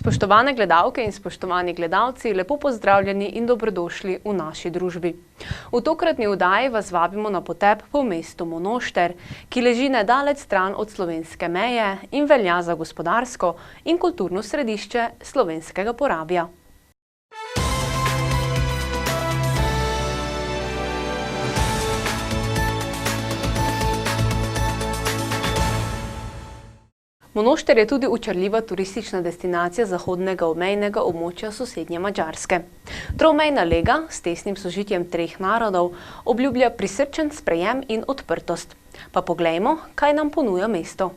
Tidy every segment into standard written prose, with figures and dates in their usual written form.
Spoštovane gledalke in spoštovani gledalci, lepo pozdravljeni in dobrodošli v naši družbi. V tokratni oddaji vas vabimo na potep po mestu Monošter, ki leži nedaleč stran od slovenske meje in velja za gospodarsko in kulturno središče slovenskega Porabja. Monošter je tudi učarljiva turistična destinacija zahodnega obmejnega območja sosednje Madžarske. Tromejna lega s tesnim sožitjem treh narodov obljublja prisrčen sprejem in odprtost. Pa poglejmo, kaj nam ponuja mesto.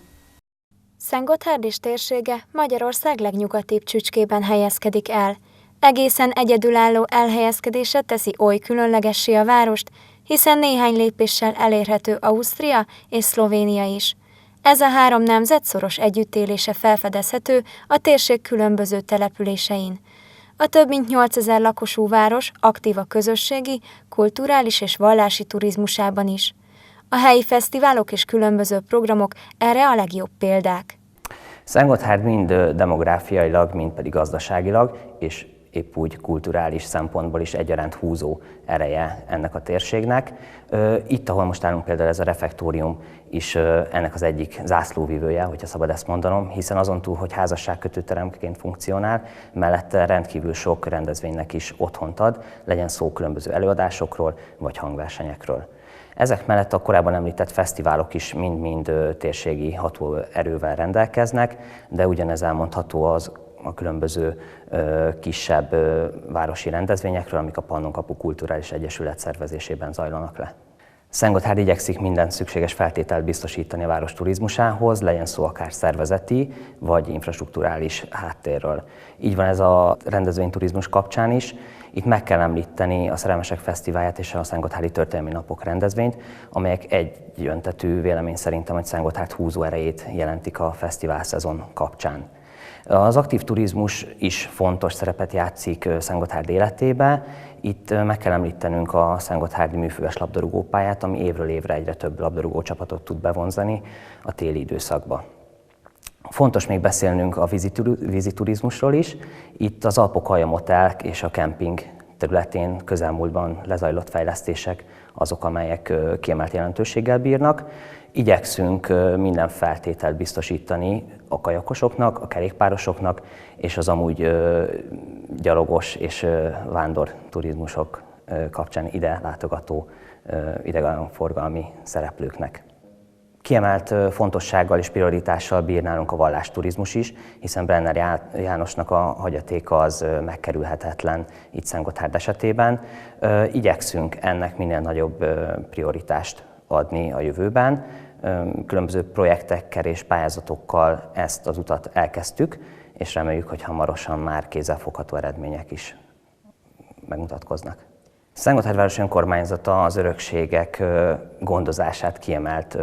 Szentgotthárd térsége Magyarország legnyugatibb csücskében helyezkedik el. Egészen egyedülálló elhelyezkedése teszi oly különlegessé a várost, hiszen néhány lépéssel elérhető Ausztria és Szlovénia is. Ez a három nemzet szoros együttélése felfedezhető a térség különböző településein. A több mint 8000 lakosú város aktív a közösségi, kulturális és vallási turizmusában is. A helyi fesztiválok és különböző programok erre a legjobb példák. Szentgotthárd mind demográfiailag, mind pedig gazdaságilag, és épp úgy kulturális szempontból is egyaránt húzó ereje ennek a térségnek. Itt, ahol most állunk, például ez a refektórium is ennek az egyik zászlóvivője, hogyha szabad ezt mondanom, hiszen azon túl, hogy házasságkötőteremként funkcionál, mellette rendkívül sok rendezvénynek is otthont ad, legyen szó különböző előadásokról vagy hangversenyekről. Ezek mellett a korábban említett fesztiválok is mind-mind térségi hatóerővel rendelkeznek, de ugyanez elmondható a különböző kisebb városi rendezvényekről, amik a Pannonkapu Kulturális Egyesület szervezésében zajlanak le. Szentgotthárd igyekszik minden szükséges feltételt biztosítani a város turizmusához, legyen szó akár szervezeti vagy infrastrukturális háttérről. Így van ez a rendezvényturizmus kapcsán is. Itt meg kell említeni a Szerelmesek Fesztiválját és a Szentgotthárdi Történelmi Napok rendezvényt, amelyek egyöntetű vélemény szerintem, hogy Szentgotthárd húzó erejét jelentik a fesztivál szezon kapcsán. Az aktív turizmus is fontos szerepet játszik Szentgotthárd életébe. Itt meg kell említenünk a Szentgotthárdi műfüves labdarúgópályát, ami évről évre egyre több labdarúgó csapatot tud bevonzani a téli időszakba. Fontos még beszélnünk a víziturizmusról is. Itt az Alpok Alja Motel és a kemping területén közelmúltban lezajlott fejlesztések azok, amelyek kiemelt jelentőséggel bírnak. Igyekszünk minden feltételt biztosítani a kajakosoknak, a kerékpárosoknak és az amúgy gyalogos és vándor turizmusok kapcsán ide látogató idegenforgalmi szereplőknek. Kiemelt fontossággal és prioritással bír nálunk a vallásturizmus is, hiszen Brenner Jánosnak a hagyatéka az megkerülhetetlen itt Szentgotthárd esetében. Igyekszünk ennek minél nagyobb prioritást adni a jövőben. Különböző projektekkel és pályázatokkal ezt az utat elkezdtük, és reméljük, hogy hamarosan már kézzelfogható eredmények is megmutatkoznak. Szentgotthárd város önkormányzata az örökségek gondozását kiemelt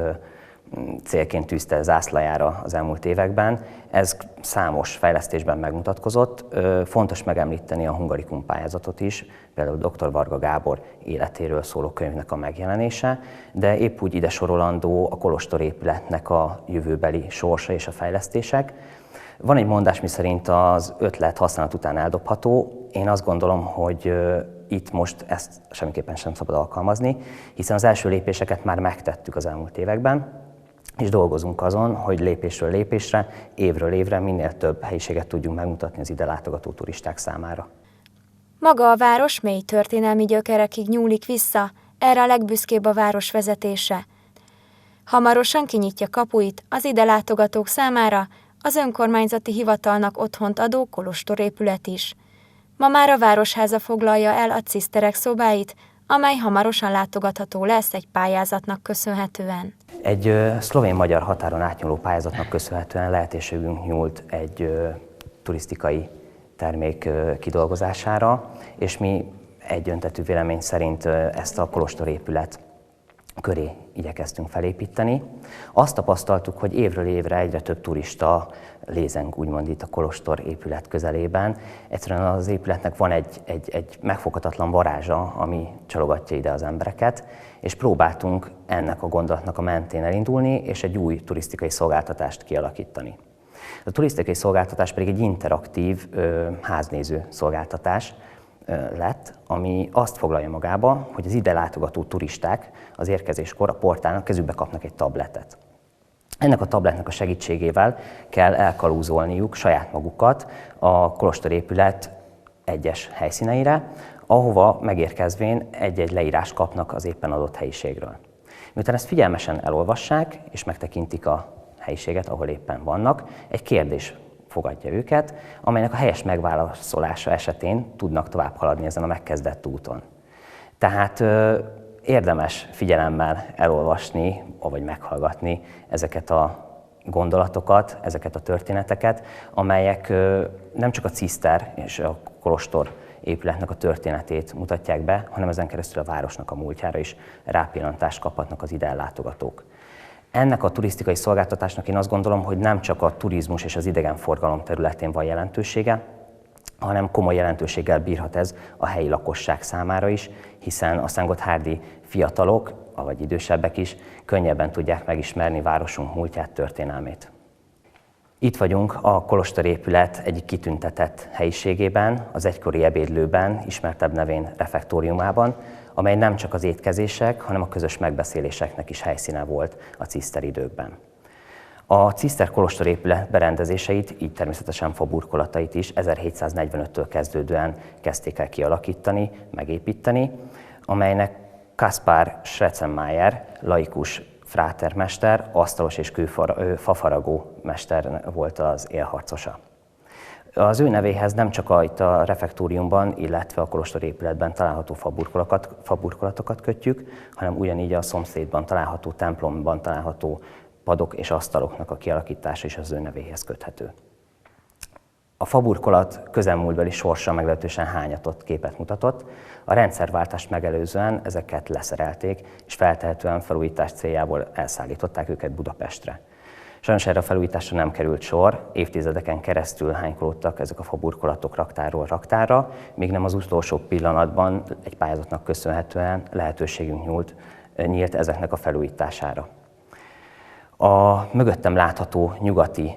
célként tűzte zászlajára az elmúlt években. Ez számos fejlesztésben megmutatkozott. Fontos megemlíteni a Hungarikum pályázatot is, például dr. Varga Gábor életéről szóló könyvnek a megjelenése, de épp úgy ide sorolandó a kolostorépületnek a jövőbeli sorsa és a fejlesztések. Van egy mondás, miszerint az ötlet használat után eldobható. Én azt gondolom, hogy itt most ezt semmiképpen sem szabad alkalmazni, hiszen az első lépéseket már megtettük az elmúlt években, és dolgozunk azon, hogy lépésről lépésre, évről évre minél több helyiséget tudjunk megmutatni az ide látogató turisták számára. Maga a város mély történelmi gyökerekig nyúlik vissza, erre a legbüszkébb a város vezetése. Hamarosan kinyitja kapuit az ide látogatók számára az önkormányzati hivatalnak otthont adó kolostorépület is. Ma már a Városháza foglalja el a ciszterek szobáit, amely hamarosan látogatható lesz egy pályázatnak köszönhetően. Egy szlovén-magyar határon átnyúló pályázatnak köszönhetően lehetőségünk nyúlt egy turisztikai termék kidolgozására, és mi egyöntetű vélemény szerint ezt a kolostorépület köré igyekeztünk felépíteni. Azt tapasztaltuk, hogy évről évre egyre több turista lézeng úgymond itt a kolostor épület közelében. Egyszerűen az épületnek van egy megfoghatatlan varázsa, ami csalogatja ide az embereket, és próbáltunk ennek a gondolatnak a mentén elindulni, és egy új turisztikai szolgáltatást kialakítani. A turisztikai szolgáltatás pedig egy interaktív háznéző szolgáltatás lett, ami azt foglalja magába, hogy az ide látogató turisták az érkezéskor a portálnak kezükbe kapnak egy tabletet. Ennek a tabletnek a segítségével kell elkalúzolniuk saját magukat a kolostorépület egyes helyszíneire, ahova megérkezvén egy-egy leírást kapnak az éppen adott helyiségről. Miután ezt figyelmesen elolvassák és megtekintik a helyiséget, ahol éppen vannak, egy kérdés fogadja őket, amelynek a helyes megválaszolása esetén tudnak tovább haladni ezen a megkezdett úton. Tehát érdemes figyelemmel elolvasni, vagy meghallgatni ezeket a gondolatokat, ezeket a történeteket, amelyek nem csak a ciszter és a kolostor épületnek a történetét mutatják be, hanem ezen keresztül a városnak a múltjára is rápillantást kaphatnak az ide ellátogatók. Ennek a turisztikai szolgáltatásnak én azt gondolom, hogy nem csak a turizmus és az idegenforgalom területén van jelentősége, hanem komoly jelentőséggel bírhat ez a helyi lakosság számára is, hiszen a szentgotthárdi fiatalok, vagy idősebbek is könnyebben tudják megismerni városunk múltját, történelmét. Itt vagyunk a kolostorépület egyik kitüntetett helyiségében, az egykori ebédlőben, ismertebb nevén refektóriumában, amely nem csak az étkezések, hanem a közös megbeszéléseknek is helyszíne volt a ciszter időkben. A ciszter kolostorépület berendezéseit, így természetesen faburkolatait is 1745-től kezdődően kezdték el kialakítani, megépíteni, amelynek Kaspar Schretzenmayer, laikus frátermester, asztalos és fafaragó mester volt az élharcosa. Az ő nevéhez nem csak itt a refektóriumban, illetve a kolostorépületben található faburkolatokat kötjük, hanem ugyanígy a szomszédban található templomban található padok és asztaloknak a kialakítása is az ő nevéhez köthető. A faburkolat közelmúltbeli sorsa meglehetősen hányatott képet mutatott. A rendszerváltást megelőzően ezeket leszerelték, és feltehetően felújítás céljából elszállították őket Budapestre. Sajnos erre a felújításra nem került sor, évtizedeken keresztül hánykolódtak ezek a faburkolatok raktárról raktárra, míg nem az utolsó pillanatban egy pályázatnak köszönhetően lehetőségünk nyílt ezeknek a felújítására. A mögöttem látható nyugati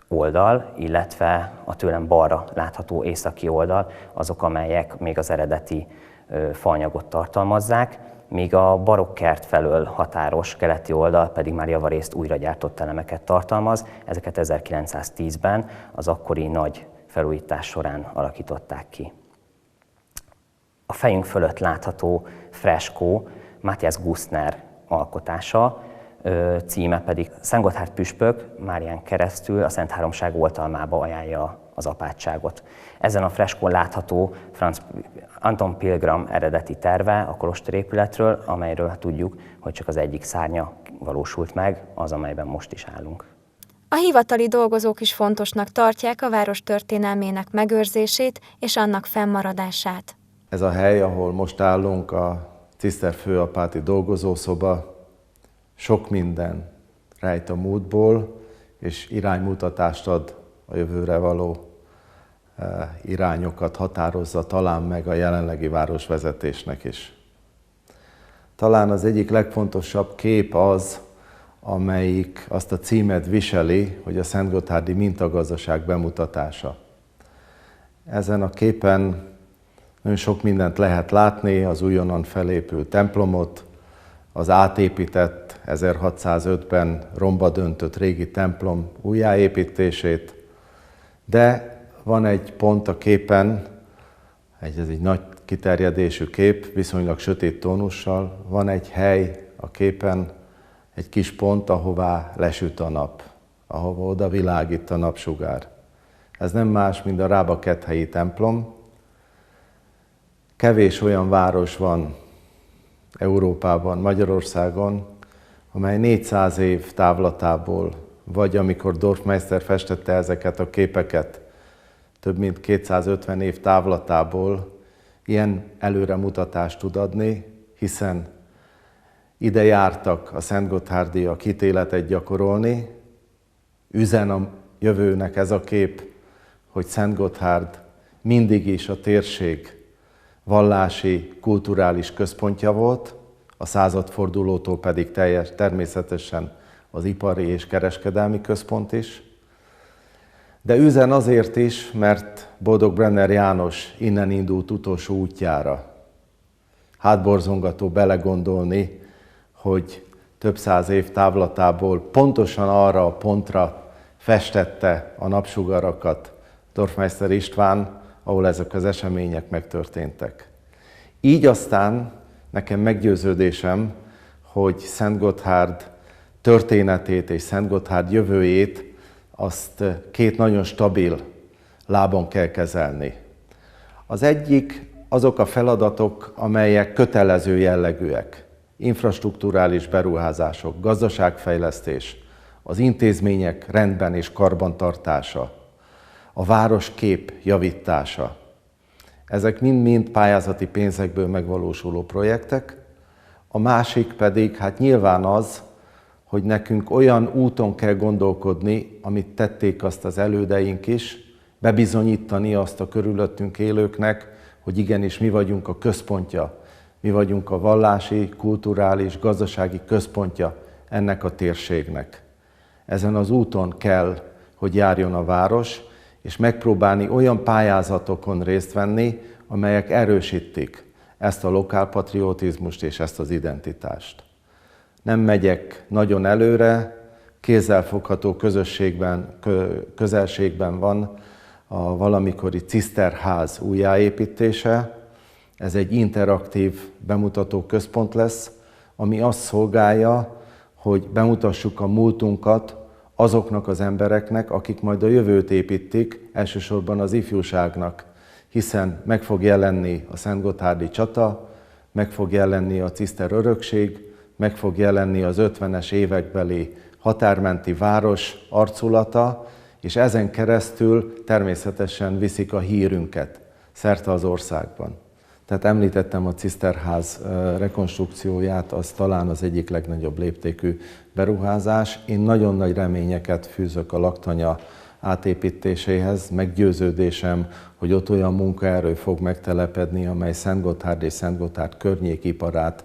oldal, illetve a tőlem balra látható északi oldal azok, amelyek még az eredeti faanyagot tartalmazzák, míg a barokkert felől határos keleti oldal pedig már javarészt újra gyártott elemeket tartalmaz. Ezeket 1910-ben az akkori nagy felújítás során alakították ki. A fejünk fölött látható freskó Matthias Gustner alkotása, címe pedig Szentgotthárd püspök Márián keresztül a Szent Háromság oltalmába ajánlja az apátságot. Ezen a freskón látható Anton Pilgram eredeti terve a kolostorépületről, amelyről tudjuk, hogy csak az egyik szárnya valósult meg, az, amelyben most is állunk. A hivatali dolgozók is fontosnak tartják a város történelmének megőrzését és annak fennmaradását. Ez a hely, ahol most állunk, a ciszter főapáti dolgozószoba, sok minden rejt a múltból, és iránymutatást ad a jövőre való irányokat, határozza talán meg a jelenlegi városvezetésnek is. Talán az egyik legfontosabb kép az, amelyik azt a címet viseli, hogy a szentgotthárdi mintagazdaság bemutatása. Ezen a képen nagyon sok mindent lehet látni, az újonnan felépült templomot, az átépített 1605-ben romba döntött régi templom újjáépítését, de van egy pont a képen, ez egy nagy kiterjedésű kép, viszonylag sötét tónussal, van egy hely a képen, egy kis pont, ahová lesüt a nap, ahova oda világít a napsugár. Ez nem más, mint a Rába-Ketthelyi templom. Kevés olyan város van Európában, Magyarországon, amely 400 év távlatából, vagy amikor Dorfmeister festette ezeket a képeket, több mint 250 év távlatából ilyen előremutatást tud adni, hiszen ide jártak a szentgotthárdiak hitéletet gyakorolni, üzen a jövőnek ez a kép, hogy Szentgotthárd mindig is a térség vallási, kulturális központja volt, a századfordulótól pedig természetesen az ipari és kereskedelmi központ is. De üzen azért is, mert Boldog-Brenner János innen indult utolsó útjára. Hátborzongató belegondolni, hogy több száz év távlatából pontosan arra a pontra festette a napsugarakat Dorfmeister István, ahol ezek az események megtörténtek. Így aztán nekem meggyőződésem, hogy Szentgotthárd történetét és Szentgotthárd jövőjét azt két nagyon stabil lábon kell kezelni. Az egyik azok a feladatok, amelyek kötelező jellegűek. Infrastrukturális beruházások, gazdaságfejlesztés, az intézmények rendben és karbantartása, a városkép javítása. Ezek mind-mind pályázati pénzekből megvalósuló projektek. A másik pedig hát nyilván az, hogy nekünk olyan úton kell gondolkodni, amit tették azt az elődeink is, bebizonyítani azt a körülöttünk élőknek, hogy igenis mi vagyunk a központja, mi vagyunk a vallási, kulturális, gazdasági központja ennek a térségnek. Ezen az úton kell, hogy járjon a város, és megpróbálni olyan pályázatokon részt venni, amelyek erősítik ezt a lokálpatriotizmust és ezt az identitást. Nem megyek nagyon előre, kézzelfogható közelségben van a valamikori ciszterház újjáépítése. Ez egy interaktív bemutató központ lesz, ami azt szolgálja, hogy bemutassuk a múltunkat azoknak az embereknek, akik majd a jövőt építik, elsősorban az ifjúságnak, hiszen meg fog jelenni a szentgotthárdi csata, meg fog jelenni a ciszter örökség, meg fog jelenni az 50-es évekbeli határmenti város arculata, és ezen keresztül természetesen viszik a hírünket szerte az országban. Tehát említettem a ciszterház rekonstrukcióját, az talán az egyik legnagyobb léptékű beruházás. Én nagyon nagy reményeket fűzök a laktanya átépítéséhez. Meggyőződésem, hogy ott olyan munkaerő fog megtelepedni, amely Szentgotthárd és Szentgotthárd környékiparát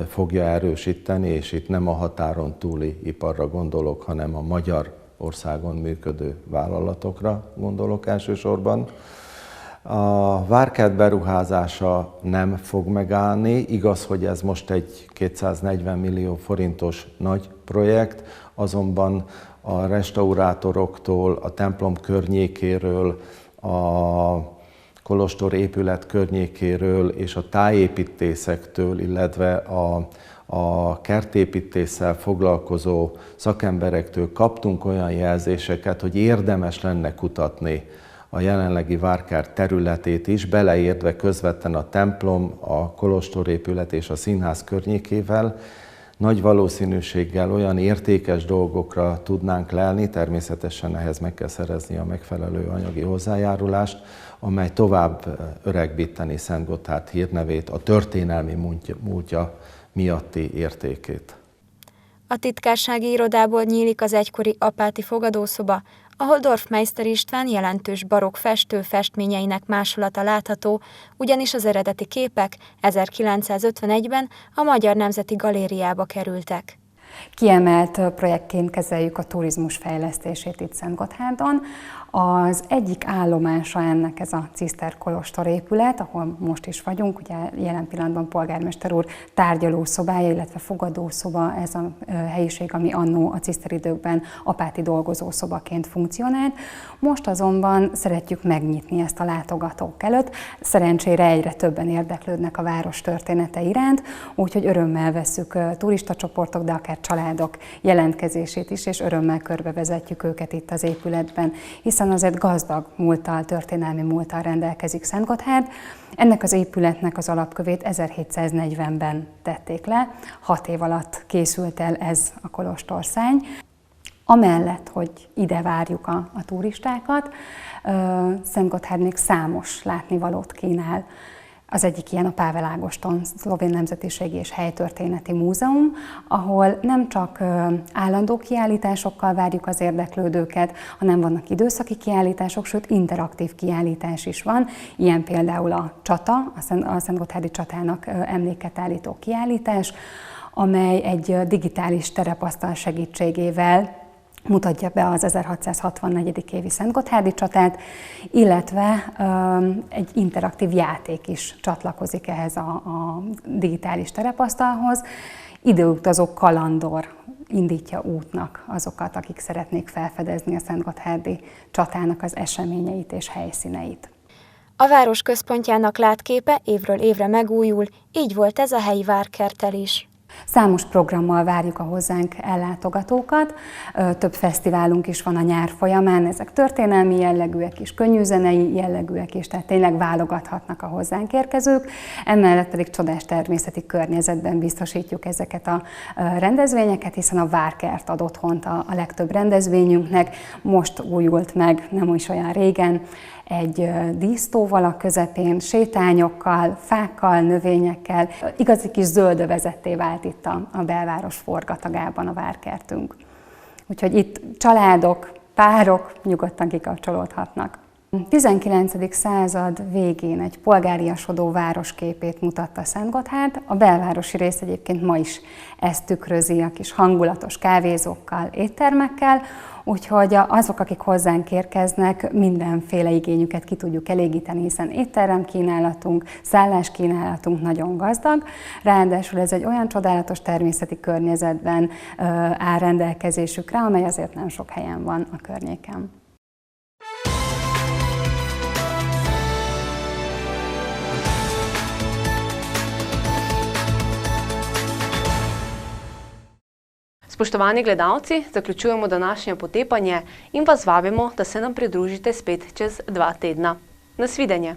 fogja erősíteni, és itt nem a határon túli iparra gondolok, hanem a Magyarországon működő vállalatokra gondolok elsősorban. A várkert beruházása nem fog megállni, igaz, hogy ez most egy 240 millió forintos nagy projekt, azonban a restaurátoroktól, a templom környékéről, a kolostor épület környékéről és a tájépítészektől, illetve a kertépítéssel foglalkozó szakemberektől kaptunk olyan jelzéseket, hogy érdemes lenne kutatni a jelenlegi várkert területét is, beleértve közvetlen a templom, a kolostorépület és a színház környékével. Nagy valószínűséggel olyan értékes dolgokra tudnánk lelni, természetesen ehhez meg kell szerezni a megfelelő anyagi hozzájárulást, amely tovább öregbíteni Szentgotthárd hírnevét, a történelmi múltja miatti értékét. A titkársági irodából nyílik az egykori apáti fogadószoba, ahol Dorfmeister István jelentős barokk festményeinek másolata látható, ugyanis az eredeti képek 1951-ben a Magyar Nemzeti Galériába kerültek. Kiemelt projektként kezeljük a turizmus fejlesztését itt Szentgotthárdon. Az egyik állomása ennek ez a ciszterkolostor épület, ahol most is vagyunk, ugye jelen pillanatban polgármester úr tárgyalószobája, illetve fogadószoba, ez a helyiség, ami annó a ciszteridőkben apáti dolgozószobaként funkcionált. Most azonban szeretjük megnyitni ezt a látogatók előtt. Szerencsére egyre többen érdeklődnek a város története iránt, úgyhogy örömmel vesszük turistacsoportok, de akár családok jelentkezését is, és örömmel körbevezetjük őket itt az épületben, hiszen azért gazdag múlttal, történelmi múlttal rendelkezik Szentgotthárd. Ennek az épületnek az alapkövét 1740-ben tették le, 6 év alatt készült el ez a kolostorszárny. Amellett, hogy ide várjuk a turistákat, Szentgotthárd még számos látnivalót kínál. Az egyik ilyen a Pável Ágoston Szlovén Nemzetiségi és Helytörténeti Múzeum, ahol nem csak állandó kiállításokkal várjuk az érdeklődőket, hanem vannak időszaki kiállítások, sőt interaktív kiállítás is van. Ilyen például a csata, a szentgotthárdi csatának emléket állító kiállítás, amely egy digitális terepasztal segítségével mutatja be az 1664. évi Szentgotthárdi csatát, illetve egy interaktív játék is csatlakozik ehhez a digitális terepasztalhoz. Időutazó kalandor indítja útnak azokat, akik szeretnék felfedezni a Szentgotthárdi csatának az eseményeit és helyszíneit. A város központjának látképe évről évre megújul, így volt ez a helyi várkerttel is. Számos programmal várjuk a hozzánk ellátogatókat, több fesztiválunk is van a nyár folyamán, ezek történelmi jellegűek is, könnyűzenei jellegűek is, tehát tényleg válogathatnak a hozzánk érkezők, emellett pedig csodás természeti környezetben biztosítjuk ezeket a rendezvényeket, hiszen a várkert ad otthont a legtöbb rendezvényünknek, most újult meg nem is olyan régen, egy dísztóval a közepén, sétányokkal, fákkal, növényekkel, igazi kis zöldövezetté vált itt a belváros forgatagában a várkertünk. Úgyhogy itt családok, párok nyugodtan kikapcsolódhatnak. A 19. század végén egy polgáriasodó városképét mutatta Szentgotthárd, a belvárosi rész egyébként ma is ezt tükrözi a kis hangulatos kávézókkal, éttermekkel, úgyhogy azok, akik hozzánk érkeznek, mindenféle igényüket ki tudjuk elégíteni, hiszen étteremkínálatunk, szálláskínálatunk nagyon gazdag, ráadásul ez egy olyan csodálatos természeti környezetben áll rendelkezésükre, amely azért nem sok helyen van a környéken. Spoštovani gledalci, zaključujemo današnje potepanje in vas vabimo, da se nam pridružite spet čez 2 tedna. Nasvidenje!